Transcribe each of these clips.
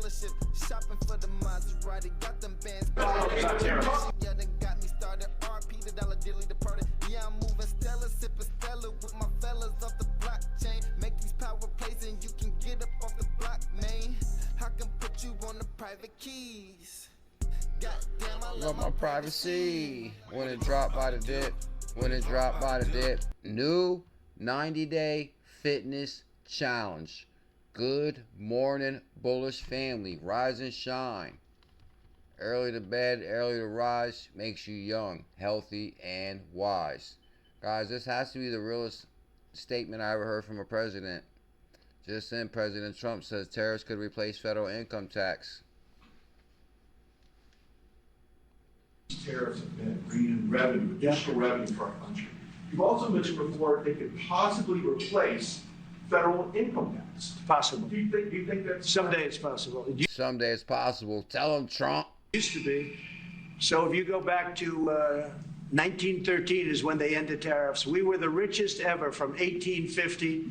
dealership, shopping for the Maserati, got them bands. Yeah, they got me started. RP the dollar dearly departed. Yeah, I'm moving Stella, sipping Stella with my fellas off the blockchain. Make these power plays and you can get up off the block, man. I can put you on the private keys. Goddamn, I Love my privacy. When it dropped by the dip. When it dropped by the dip. New 90-day fitness challenge. Good morning, Bullish family. Rise and shine. Early to bed, early to rise makes you young, healthy, and wise. Guys, this has to be the realest statement I ever heard from a president. Just then, President Trump says tariffs could replace federal income tax. Tariffs have been bringing in revenue, additional revenue for our country. You've also mentioned before they could possibly replace federal income tax. Possible. Do you think that's Someday it's possible. It Someday it's possible. Tell him, Trump. used to be. So if you go back to 1913 is when they ended tariffs. We were the richest ever from 1850.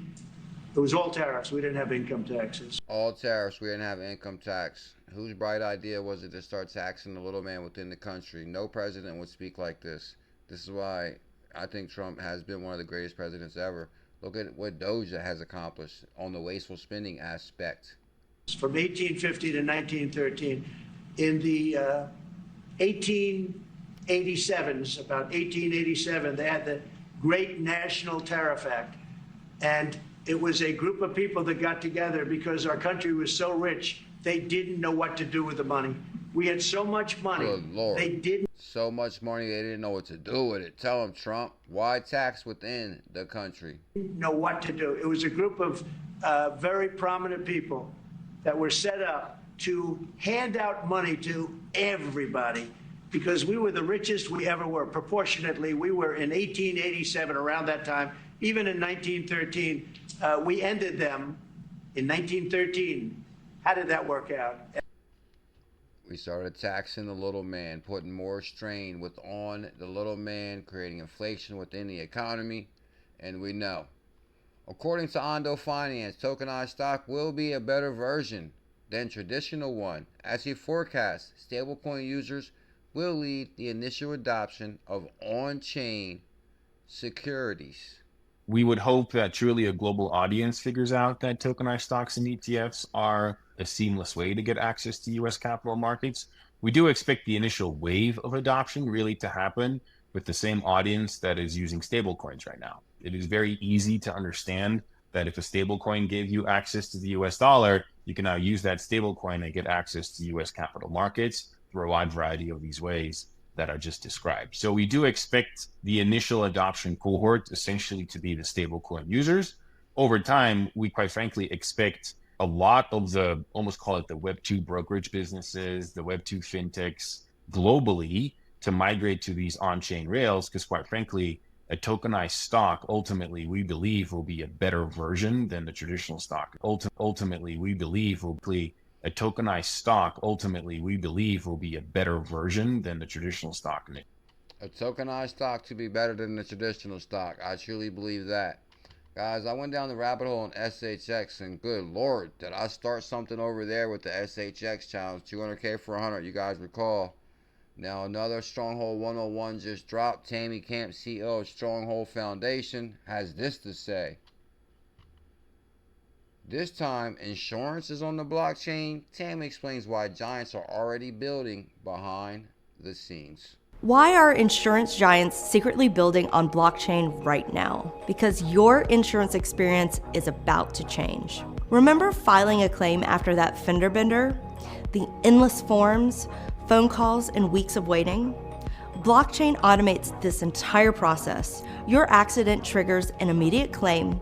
It was all tariffs. We didn't have income taxes. All tariffs, we didn't have income tax. Whose bright idea was it to start taxing the little man within the country? No president would speak like this. This is why I think Trump has been one of the greatest presidents ever. Look at what Doja has accomplished on the wasteful spending aspect. From 1850 to 1913. In the 1887s, about 1887, they had the Great National Tariff Act. And it was a group of people that got together because our country was so rich, they didn't know what to do with the money. We had so much money, Good Lord. they didn't So much money they didn't know what to do with it. Tell them, Trump. Why tax within the country? know what to do. It was a group of very prominent people that were set up to hand out money to everybody because we were the richest we ever were. Proportionately, we were in 1887, around that time, even in 1913. We ended them in 1913. How did that work out? We started taxing the little man, putting more strain on the little man, creating inflation within the economy, and we know. According to Ondo Finance, tokenized stock will be a better version than traditional one, as he forecasts stablecoin users will lead the initial adoption of on-chain securities. We would hope that truly a global audience figures out that tokenized stocks and ETFs are a seamless way to get access to U.S. capital markets. We do expect the initial wave of adoption really to happen with the same audience that is using stablecoins right now. It is very easy to understand that if a stablecoin gave you access to the U.S. dollar, you can now use that stablecoin and get access to U.S. capital markets through a wide variety of these ways that are just described. So we do expect the initial adoption cohort essentially to be the stablecoin users. Over time, we quite frankly expect a lot of the, almost call it the Web 2 brokerage businesses, the Web 2 fintechs globally to migrate to these on-chain rails, because quite frankly, a tokenized stock ultimately we believe will be a better version than the traditional stock. Ultimately, we believe will be a tokenized stock. Ultimately, we believe will be a better version than the traditional stock. A tokenized stock to be better than the traditional stock. I truly believe that. Guys, I went down the rabbit hole on SHX, and good Lord, did I start something over there with the SHX challenge, 200K for 100, you guys recall. Now another Stronghold 101 just dropped. Tammy Camp, CEO of Stronghold Foundation, has this to say. This time, insurance is on the blockchain. Tammy explains why giants are already building behind the scenes. Why are insurance giants secretly building on blockchain right now? Because your insurance experience is about to change. Remember filing a claim after that fender bender? The endless forms, phone calls, and weeks of waiting? Blockchain automates this entire process. Your accident triggers an immediate claim,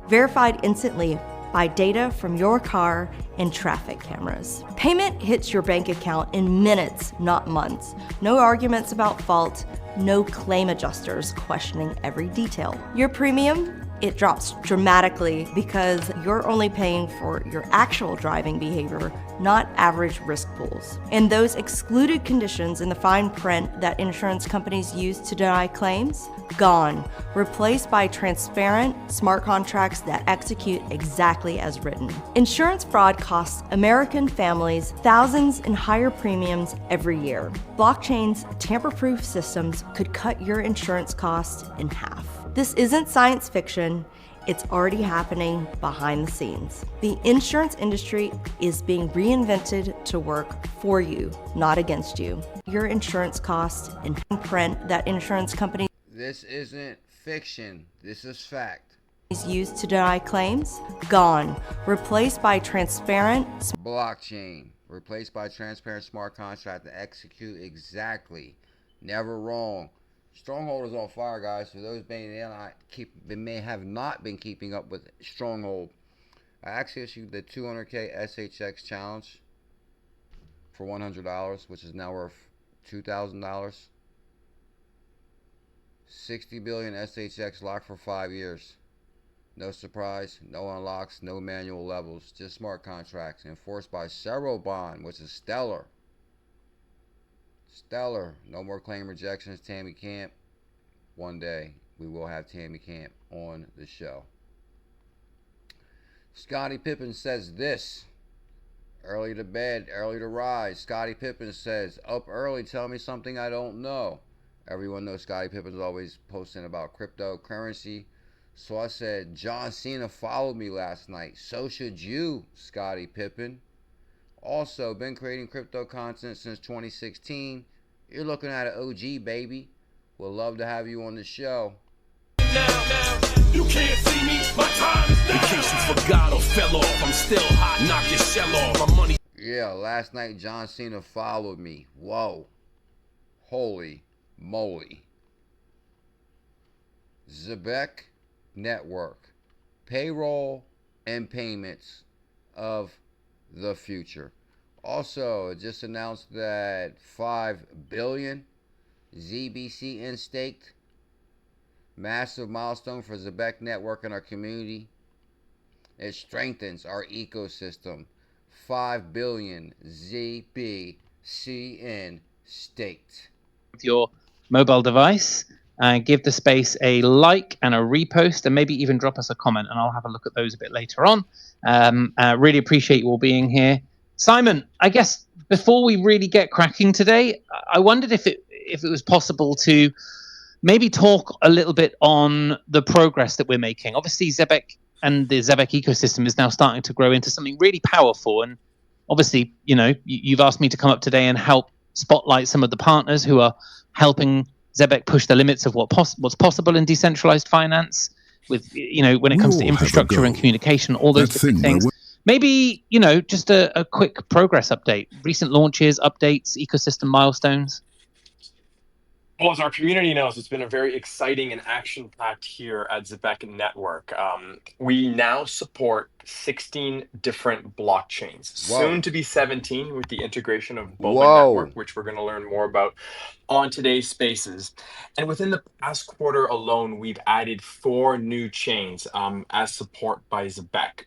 verified instantly by data from your car and traffic cameras. Payment hits your bank account in minutes, not months. No arguments about fault, no claim adjusters questioning every detail. Your premium, it drops dramatically because you're only paying for your actual driving behavior, not average risk pools. And those excluded conditions in the fine print that insurance companies use to deny claims, gone, replaced by transparent, smart contracts that execute exactly as written. Insurance fraud costs American families thousands in higher premiums every year. Blockchain's tamper-proof systems could cut your insurance costs in half. This isn't science fiction. It's already happening behind the scenes. The insurance industry is being reinvented to work for you, not against you. Your insurance costs in print that insurance companies This isn't fiction. This is fact. used to deny claims, gone, replaced by transparent. Blockchain, replaced by transparent smart contract to execute exactly. Never wrong. Stronghold is on fire, guys. For those may have not been keeping up with Stronghold, I actually issued the 200K SHX challenge for $100, which is now worth $2,000. 60 billion SHX locked for 5 years. No surprise, no unlocks, no manual levels, just smart contracts enforced by Cerro Bond, which is stellar. Stellar. No more claim rejections. Tammy Camp. One day we will have Tammy Camp on the show. Scottie Pippen says this. Early to bed, early to rise. Scottie Pippen says, up early, tell me something I don't know. Everyone knows Scottie Pippen's always posting about cryptocurrency. So I said, John Cena followed me last night. So should you, Scottie Pippen. Also, been creating crypto content since 2016. You're looking at an OG, baby. Would love to have you on the show. Now, you can't see me, my time is now. In case you forgot or fell off, I'm still hot, knock your shell off, my money. Yeah, last night John Cena followed me. Whoa. Holy moly. Zebec Network. Payroll and payments of the future. Also, it just announced that 5 billion ZBCN staked. Massive milestone for Zebec Network and our community. It strengthens our ecosystem. 5 billion ZBCN staked. Your mobile device, give the space a like and a repost, and maybe even drop us a comment, and I'll have a look at those a bit later on. Really appreciate you all being here. Simon, I guess before we really get cracking today, I wondered if it was possible to maybe talk a little bit on the progress that we're making. Obviously, Zebec and the Zebec ecosystem is now starting to grow into something really powerful. And obviously, you've asked me to come up today and help spotlight some of the partners who are helping Zebec push the limits of what's possible in decentralized finance with, when it comes to infrastructure and communication, all those different things. Maybe, just a quick progress update, recent launches, updates, ecosystem milestones. Well, as our community knows, it's been a very exciting and action-packed here at Zebec Network. We now support 16 different blockchains, soon to be 17 with the integration of Boba Network, which we're going to learn more about on today's spaces. And within the past quarter alone, we've added 4 new chains as support by Zebec.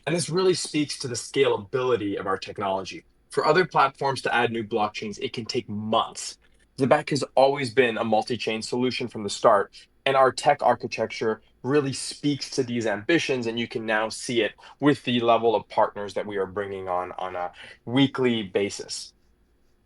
And this really speaks to the scalability of our technology. For other platforms to add new blockchains, it can take months. Zebec has always been a multi-chain solution from the start, and our tech architecture really speaks to these ambitions, and you can now see it with the level of partners that we are bringing on a weekly basis.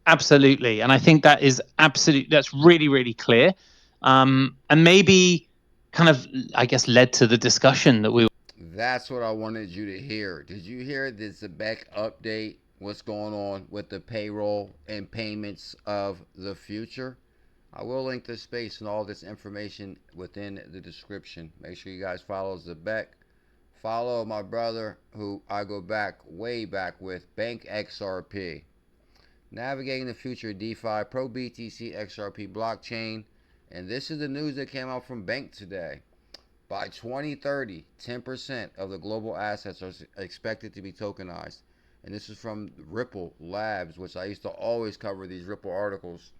Absolutely, and I think that's really, really clear, and maybe kind of, I guess, led to the discussion that we. That's what I wanted you to hear. Did you hear the Zebec update? What's going on with the payroll and payments of the future? I will link this space and all this information within the description. Make sure you guys follow Zebec. Follow my brother who I go way back with, Bank XRP. Navigating the future of DeFi, Pro BTC XRP blockchain. And this is the news that came out from Bank today. By 2030, 10% of the global assets are expected to be tokenized. And this is from Ripple Labs, which I used to always cover these Ripple articles.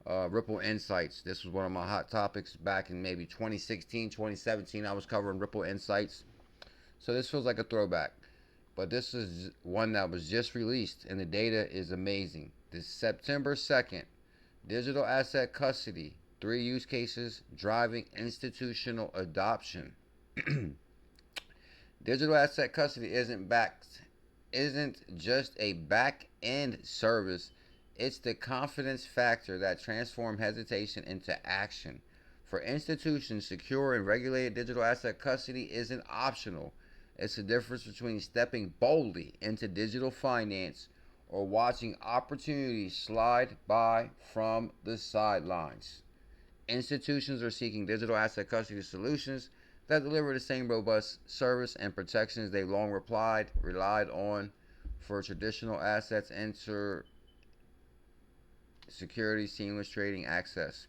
Ripple Insights. This was one of my hot topics back in maybe 2016, 2017. I was covering Ripple Insights. So this feels like a throwback. But this is one that was just released, and the data is amazing. This September 2nd, digital asset custody, 3 use cases driving institutional adoption. Digital asset custody isn't just a back-end service. It's the confidence factor that transforms hesitation into action. For institutions, secure and regulated digital asset custody isn't optional. It's the difference between stepping boldly into digital finance or watching opportunities slide by from the sidelines. Institutions are seeking digital asset custody solutions that deliver the same robust service and protections they've long relied on for traditional assets and security seamless trading access.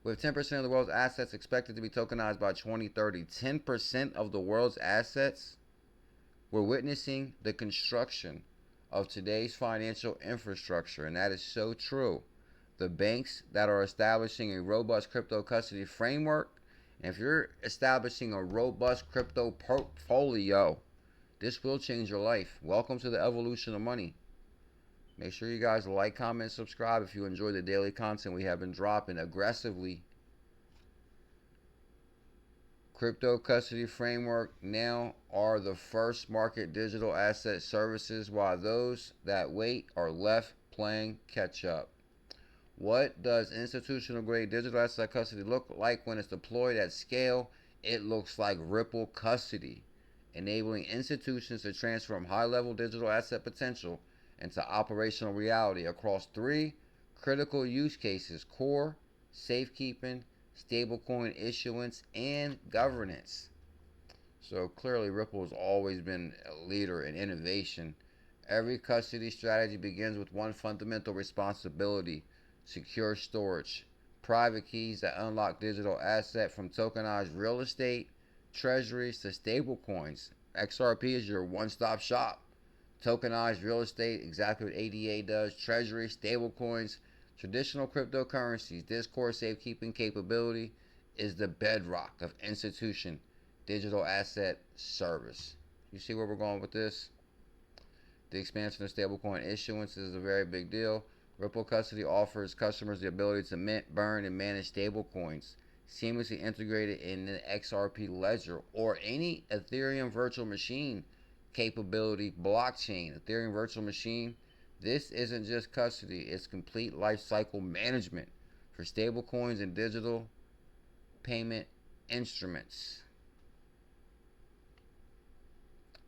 With 10% of the world's assets expected to be tokenized by 2030, 10% of the world's assets, we're witnessing the construction of today's financial infrastructure, and that is so true. The banks that are establishing a robust crypto custody framework, and if you're establishing a robust crypto portfolio, this will change your life. Welcome to the evolution of money. Make sure you guys like, comment, subscribe if you enjoy the daily content we have been dropping aggressively. Crypto custody framework now are the first market digital asset services, while those that wait are left playing catch up. What does institutional grade digital asset custody look like when it's deployed at scale? It looks like Ripple custody, enabling institutions to transform high-level digital asset potential into operational reality across 3 critical use cases: core, safekeeping, stablecoin issuance, and governance. So clearly Ripple has always been a leader in innovation. Every custody strategy begins with one fundamental responsibility: secure storage. Private keys that unlock digital asset from tokenized real estate, treasuries to stablecoins. XRP is your one-stop shop. Tokenized real estate, exactly what ADA does. Treasuries, stablecoins, traditional cryptocurrencies. This core safekeeping capability is the bedrock of institution digital asset service. You see where we're going with this? The expansion of stablecoin issuance is a very big deal. Ripple Custody offers customers the ability to mint, burn, and manage stablecoins, seamlessly integrated in the XRP ledger or any Ethereum virtual machine capability blockchain. Ethereum virtual machine, this isn't just custody, it's complete life cycle management for stablecoins and digital payment instruments.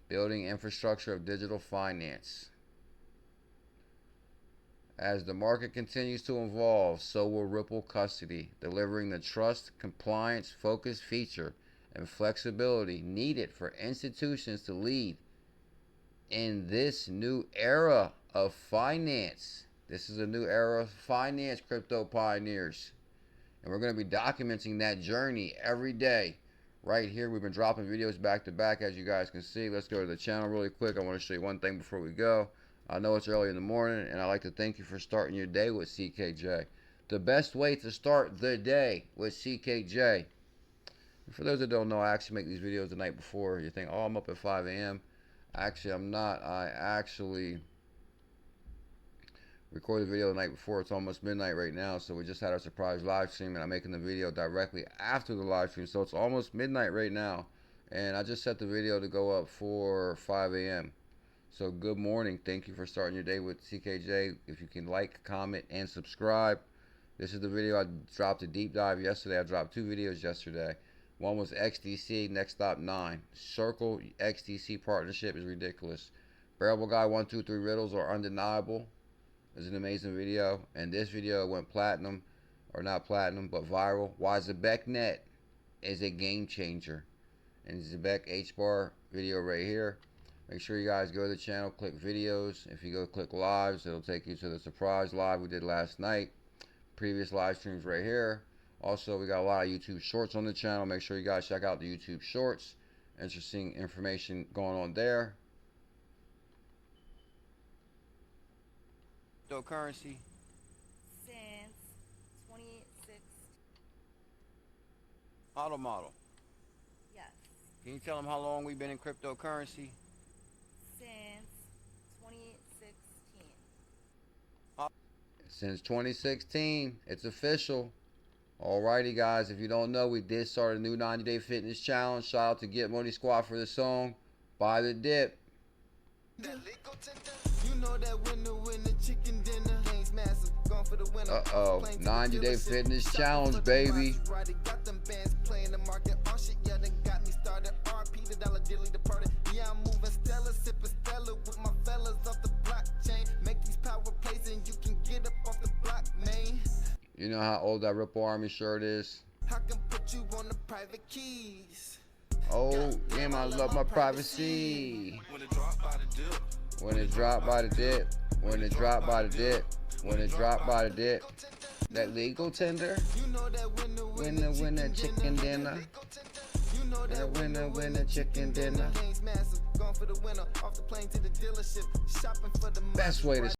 Building infrastructure of digital finance. As the market continues to evolve, so will Ripple Custody, delivering the trust, compliance, focus, feature, and flexibility needed for institutions to lead in this new era of finance. This is a new era of finance, crypto pioneers. And we're going to be documenting that journey every day. Right here, we've been dropping videos back to back, as you guys can see. Let's go to the channel really quick. I want to show you one thing before we go. I know it's early in the morning, and I'd like to thank you for starting your day with CKJ. The best way to start the day with CKJ. And for those that don't know, I actually make these videos the night before. You think, oh, I'm up at 5 a.m. Actually, I'm not. I actually recorded the video the night before. It's almost midnight right now, so we just had our surprise live stream, and I'm making the video directly after the live stream. So it's almost midnight right now, and I just set the video to go up for 5 a.m. So good morning. Thank you for starting your day with CKJ. If you can like, comment, and subscribe. This is the video I dropped a deep dive yesterday. I dropped 2 videos yesterday. One was XDC, Next Stop 9. Circle XDC partnership is ridiculous. Bearable Guy 1, 2, 3 riddles are undeniable. It's an amazing video. And this video went platinum, or not platinum, but viral. Why Zebec Net is a game changer. And Zebec H-bar video right here. Make sure you guys go to the channel, click videos. If you go click lives, it'll take you to the surprise live we did last night. Previous live streams right here. Also, we got a lot of YouTube shorts on the channel. Make sure you guys check out the YouTube shorts. Interesting information going on there. Cryptocurrency. Since Auto model. Yes. Can you tell them how long we've been in cryptocurrency? Since 2016. Since 2016. It's official. Alrighty, guys. If you don't know, we did start a new 90-day fitness challenge. Shout out to Get Money Squad for the song. Buy the dip. Uh-oh. 90-day fitness challenge, baby. Yeah, I'm moving Stella, sipping Stella with my fellas off the blockchain. Make these power plays and you can get up off the block, man. You know how old that Ripple Army shirt is? I can put you on the private keys. Oh, damn, I love my privacy. When it drop by the dip. When it drop by the dip. When it drop by the dip. When it drop by the dip. That legal tender? Winner, chicken dinner. Winner, chicken dinner. Best way to